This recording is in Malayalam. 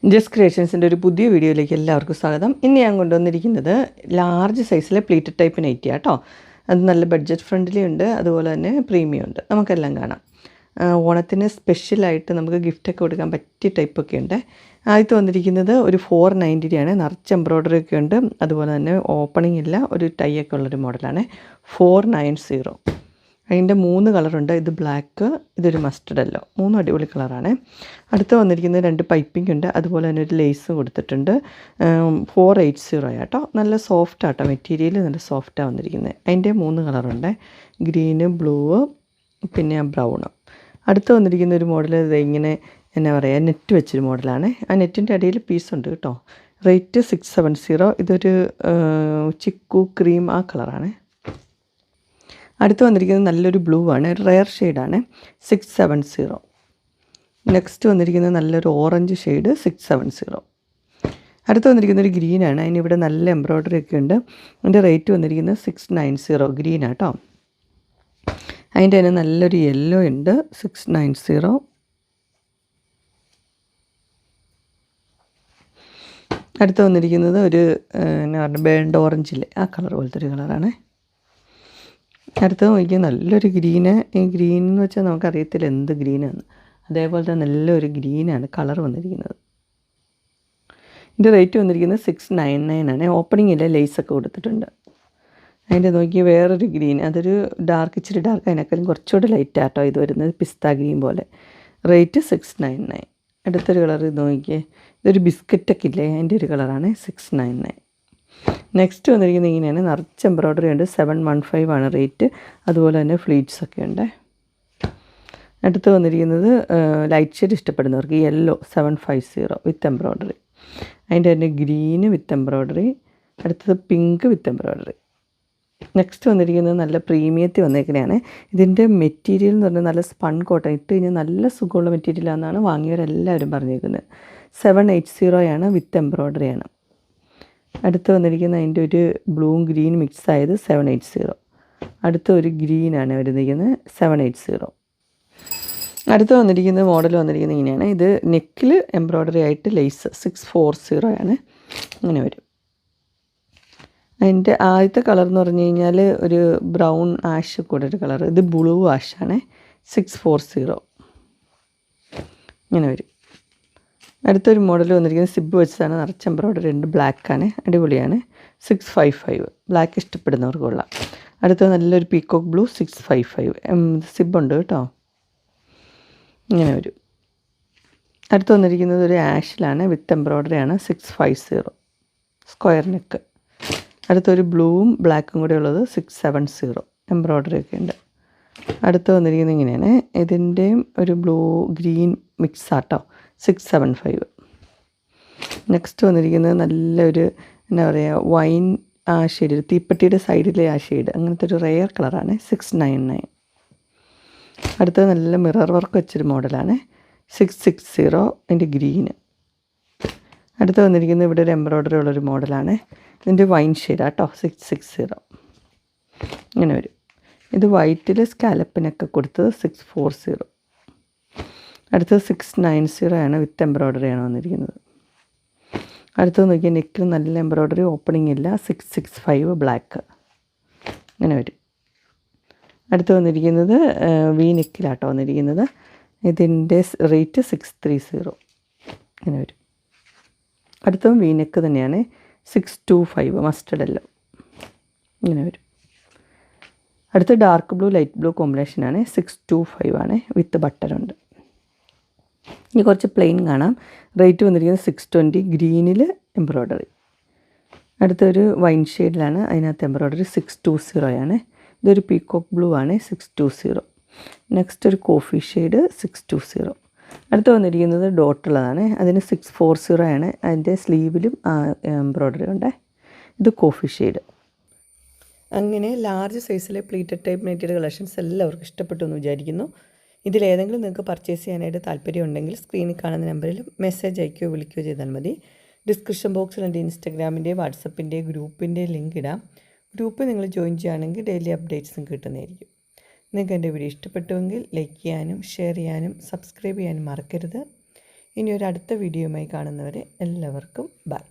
ജസ്റ്റ് ക്രിയേഷൻസിൻ്റെ ഒരു പുതിയ വീഡിയോയിലേക്ക് എല്ലാവർക്കും സ്വാഗതം. ഇന്ന് ഞാൻ കൊണ്ടുവന്നിരിക്കുന്നത് ലാർജ് സൈസിലെ പ്ലീറ്റഡ് ടൈപ്പ് നൈറ്റി കേട്ടോ. അത് നല്ല ബഡ്ജറ്റ് ഫ്രണ്ട്ലി ഉണ്ട്, അതുപോലെ തന്നെ പ്രീമിയം ഉണ്ട്. നമുക്കെല്ലാം കാണാം. ഓണത്തിന് സ്പെഷ്യലായിട്ട് നമുക്ക് ഗിഫ്റ്റൊക്കെ കൊടുക്കാൻ പറ്റിയ ടൈപ്പൊക്കെ ഉണ്ട്. ആദ്യത്തെ വന്നിരിക്കുന്നത് ഒരു 490 ആണ്. നിറച്ച് എംബ്രോയ്ഡറി ഒക്കെ ഉണ്ട്, അതുപോലെ തന്നെ ഓപ്പണിംഗ് ഇല്ല, ഒരു ടൈ ഒക്കെ ഉള്ളൊരു മോഡലാണ്. 490. അതിൻ്റെ 3 കളറുണ്ട്. ഇത് ബ്ലാക്ക്, ഇതൊരു മസ്റ്റർഡ് യെല്ലോ. 3 അടിപൊളി കളറാണ്. അടുത്ത് വന്നിരിക്കുന്നത് 2 പൈപ്പിംഗ് ഉണ്ട്, അതുപോലെ തന്നെ ഒരു ലേസ് കൊടുത്തിട്ടുണ്ട്. 480 കേട്ടോ. നല്ല സോഫ്റ്റ് ആട്ടോ, മെറ്റീരിയൽ നല്ല സോഫ്റ്റാണ് വന്നിരിക്കുന്നത്. അതിൻ്റെ 3 കളറുണ്ട്, ഗ്രീന്, ബ്ലൂ, പിന്നെ ബ്രൗണ്. അടുത്ത് വന്നിരിക്കുന്ന ഒരു മോഡൽ ഇത് ഇങ്ങനെ എന്നാ പറയുക, നെറ്റ് വെച്ചൊരു മോഡലാണ്. ആ നെറ്റിൻ്റെ അടിയിൽ പീസുണ്ട് കേട്ടോ. റേറ്റ് 670. ഇതൊരു ചിക്കു ക്രീം ആ കളറാണ്. അടുത്ത് വന്നിരിക്കുന്നത് നല്ലൊരു ബ്ലൂ ആണ്, റെയർ ഷെയ്ഡാണ്. 670. നെക്സ്റ്റ് വന്നിരിക്കുന്നത് നല്ലൊരു ഓറഞ്ച് ഷെയ്ഡ്, 670. അടുത്ത് വന്നിരിക്കുന്ന ഒരു ഗ്രീനാണ്. അതിനിവിടെ നല്ല എംബ്രോയ്ഡറി ഒക്കെ ഉണ്ട്. അതിൻ്റെ റേറ്റ് വന്നിരിക്കുന്നത് 690. ഗ്രീനാട്ടോ. അതിൻ്റെ തന്നെ നല്ലൊരു യെല്ലോ ഉണ്ട്, 690. അടുത്ത് വന്നിരിക്കുന്നത് ഒരു എന്നാ പറയുക, ബേൺഡ് ഓറഞ്ചില്ലേ ആ കളർ പോലത്തെ ഒരു കളറാണ്. അടുത്ത് നോക്കിയാൽ നല്ലൊരു ഗ്രീന്. ഈ ഗ്രീൻ എന്ന് വെച്ചാൽ നമുക്കറിയത്തില്ല എന്ത് ഗ്രീനാണ്. അതേപോലത്തെ നല്ലൊരു ഗ്രീനാണ് കളർ വന്നിരിക്കുന്നത്. ഇതിൻ്റെ റേറ്റ് വന്നിരിക്കുന്നത് 699 ആണ്. ഓപ്പണിംഗ് ഇല്ല, ലേസൊക്കെ കൊടുത്തിട്ടുണ്ട്. അതിൻ്റെ നോക്കി വേറൊരു ഗ്രീൻ, അതൊരു ഡാർക്ക്, ഇച്ചിരി ഡാർക്ക്, അതിനേക്കാളും കുറച്ചുകൂടെ ലൈറ്റ് ആട്ടോ ഇത് വരുന്നത്, പിസ്ത ഗ്രീൻ പോലെ. റേറ്റ് 699. അടുത്തൊരു കളർ ഇത് നോക്കിയേ, ഇതൊരു ബിസ്ക്കറ്റൊക്കെ ഇല്ലേ, അതിൻ്റെ ഒരു കളറാണ്, 699. നെക്സ്റ്റ് വന്നിരിക്കുന്നത് ഇങ്ങനെയാണ്, നിറച്ച് എംബ്രോയ്ഡറി ഉണ്ട്. 715 ആണ് റേറ്റ്. അതുപോലെ തന്നെ ഫ്ലീറ്റ്സ് ഒക്കെ ഉണ്ട്. അടുത്ത് വന്നിരിക്കുന്നത് ലൈറ്റ് ഷെയ്ഡ് ഇഷ്ടപ്പെടുന്നവർക്ക് യെല്ലോ, 750 വിത്ത് എംബ്രോയ്ഡറി. അതിൻ്റെ തന്നെ ഗ്രീന് വിത്ത് എംബ്രോയ്ഡറി. അടുത്തത് പിങ്ക് വിത്ത് എംബ്രോയ്ഡറി. നെക്സ്റ്റ് വന്നിരിക്കുന്നത് നല്ല പ്രീമിയത്തിൽ വന്നേക്കുന്നതാണ്. ഇതിൻ്റെ മെറ്റീരിയൽ എന്ന് പറഞ്ഞാൽ നല്ല സ്പൺ കോട്ടൺ, ഇട്ട് കഴിഞ്ഞാൽ നല്ല സുഖമുള്ള മെറ്റീരിയലാണെന്നാണ് വാങ്ങിയവരെല്ലാവരും പറഞ്ഞിരിക്കുന്നത്. 780 വിത്ത് എംബ്രോയ്ഡറി ആണ്. അടുത്ത് വന്നിരിക്കുന്ന അതിൻ്റെ ഒരു ബ്ലൂ ഗ്രീൻ മിക്സ് ആയത് 780. അടുത്ത ഒരു ഗ്രീനാണ് വരുന്നിരിക്കുന്നത്, 780. അടുത്ത് വന്നിരിക്കുന്ന മോഡൽ വന്നിരിക്കുന്നത് ഇങ്ങനെയാണ്. ഇത് നെക്കിൽ എംബ്രോയ്ഡറി ആയിട്ട് ലേസ്, 640 ആണ്. അങ്ങനെ വരും. അതിൻ്റെ ആദ്യത്തെ കളർ എന്ന് പറഞ്ഞു കഴിഞ്ഞാൽ ഒരു ബ്രൗൺ ആഷ് കൂടെ ഒരു കളർ, ഇത് ബ്ലൂ ആഷാണ്, 640. ഇങ്ങനെ വരും. അടുത്തൊരു മോഡൽ വന്നിരിക്കുന്നത് സിബ് വെച്ചതാണ്, നിറച്ച് എംബ്രോയ്ഡറി ഉണ്ട്, ബ്ലാക്കാണ്, അടിപൊളിയാണ്, 655. ബ്ലാക്ക് ഇഷ്ടപ്പെടുന്നവർക്കുള്ള. അടുത്ത നല്ലൊരു പീക്കോക്ക് ബ്ലൂ, 655. സിബുണ്ട് കേട്ടോ. ഇങ്ങനെ വരും. അടുത്ത് വന്നിരിക്കുന്നത് ഒരു ആഷിലാണ്, വിത്ത് എംബ്രോയ്ഡറി ആണ്, 650. Square neck. അടുത്തൊരു ബ്ലൂവും ബ്ലാക്കും കൂടെ ഉള്ളത്, 670. എംബ്രോയ്ഡറി ഒക്കെ ഉണ്ട്. അടുത്ത് വന്നിരിക്കുന്നത് ഇങ്ങനെയാണ്. ഇതിൻ്റെയും ഒരു ബ്ലൂ ഗ്രീൻ മിക്സ് ആട്ടോ, 675. നെക്സ്റ്റ് വന്നിരിക്കുന്നത് നല്ലൊരു എന്നാ പറയുക, വൈൻ ആ ഷെയ്ഡ്, തീപ്പെട്ടിയുടെ സൈഡിലെ ആ ഷെയ്ഡ്, അങ്ങനത്തെ ഒരു റെയർ കളറാണ്, 699. അടുത്തത് നല്ല മിറർ വർക്ക് വെച്ചൊരു മോഡലാണ്, 660. അതിൻ്റെ ഗ്രീന്. അടുത്ത് വന്നിരിക്കുന്നത് ഇവിടെ ഒരു എംബ്രോയ്ഡറി ഉള്ളൊരു മോഡലാണ്. ഇതിൻ്റെ വൈൻ ഷെയ്ഡാട്ടോ, 660. ഇങ്ങനെ വരും. ഇത് വൈറ്റിൽ സ്കാലപ്പിനൊക്കെ കൊടുത്തത്, 640. അടുത്തത് 690 ആണ്, വിത്ത് എംബ്രോയ്ഡറി ആണ് വന്നിരിക്കുന്നത്. അടുത്തത് നോക്കിയാൽ നെക്കിൽ നല്ല എംബ്രോയ്ഡറി, ഓപ്പണിംഗ് ഇല്ല, 665 ബ്ലാക്ക്. ഇങ്ങനെ വരും. അടുത്ത് വന്നിരിക്കുന്നത് വി നെക്കിലാട്ടോ വന്നിരിക്കുന്നത്. ഇതിൻ്റെ റേറ്റ് 630. ഇങ്ങനെ വരും. അടുത്തതും വി നെക്ക് തന്നെയാണ്, 625 മസ്റ്റർഡ് യെല്ലോ. ഇങ്ങനെ വരും. അടുത്ത ഡാർക്ക് ബ്ലൂ ലൈറ്റ് ബ്ലൂ കോമ്പിനേഷനാണ്, 625 ആണ്, വിത്ത് ബട്ടറുണ്ട്. ഇനി കുറച്ച് പ്ലെയിൻ കാണാം. റേറ്റ് വന്നിരിക്കുന്നത് 620. ഗ്രീനിൽ എംബ്രോയ്ഡറി. അടുത്തൊരു വൈൻ ഷെയ്ഡിലാണ്, അതിനകത്ത് എംബ്രോയ്ഡറി, 620 ആണ്. ഇതൊരു പീക്കോക്ക് ബ്ലൂ ആണ്, 620. നെക്സ്റ്റ് ഒരു കോഫി ഷെയ്ഡ്, 620. അടുത്ത് വന്നിരിക്കുന്നത് ഡോട്ടുള്ളതാണ്, അതിന് 640 ആണ്. അതിൻ്റെ സ്ലീവിലും എംബ്രോയ്ഡറി ഉണ്ട്. ഇത് കോഫി ഷെയ്ഡ്. അങ്ങനെ ലാർജ് സൈസിലെ പ്ലീറ്റഡ് ടൈപ്പ് നൈറ്റിയുടെ കളക്ഷൻസ് എല്ലാവർക്കും ഇഷ്ടപ്പെട്ടു എന്ന് വിചാരിക്കുന്നു. ഇതിലേതെങ്കിലും നിങ്ങൾക്ക് പർച്ചേസ് ചെയ്യാനായിട്ട് താല്പര്യമുണ്ടെങ്കിൽ സ്ക്രീനിൽ കാണുന്ന നമ്പറിൽ മെസ്സേജ് അയക്കുകയോ വിളിക്കുകയോ ചെയ്താൽ മതി. ഡിസ്ക്രിപ്ഷൻ ബോക്സിൽ എൻ്റെ ഇൻസ്റ്റാഗ്രാമിൻ്റെ, വാട്സപ്പിൻ്റെ, ഗ്രൂപ്പിൻ്റെ ലിങ്ക് ഇടാം. ഗ്രൂപ്പ് നിങ്ങൾ ജോയിൻ ചെയ്യുകയാണെങ്കിൽ ഡെയിലി അപ്ഡേറ്റ്സും കിട്ടുന്നതായിരിക്കും. നിങ്ങൾക്ക് എൻ്റെ വീഡിയോ ഇഷ്ടപ്പെട്ടുവെങ്കിൽ ലൈക്ക് ചെയ്യാനും ഷെയർ ചെയ്യാനും സബ്സ്ക്രൈബ് ചെയ്യാനും മറക്കരുത്. ഇനി ഒരു അടുത്ത വീഡിയോയുമായി കാണുന്നവരെ എല്ലാവർക്കും ബൈ.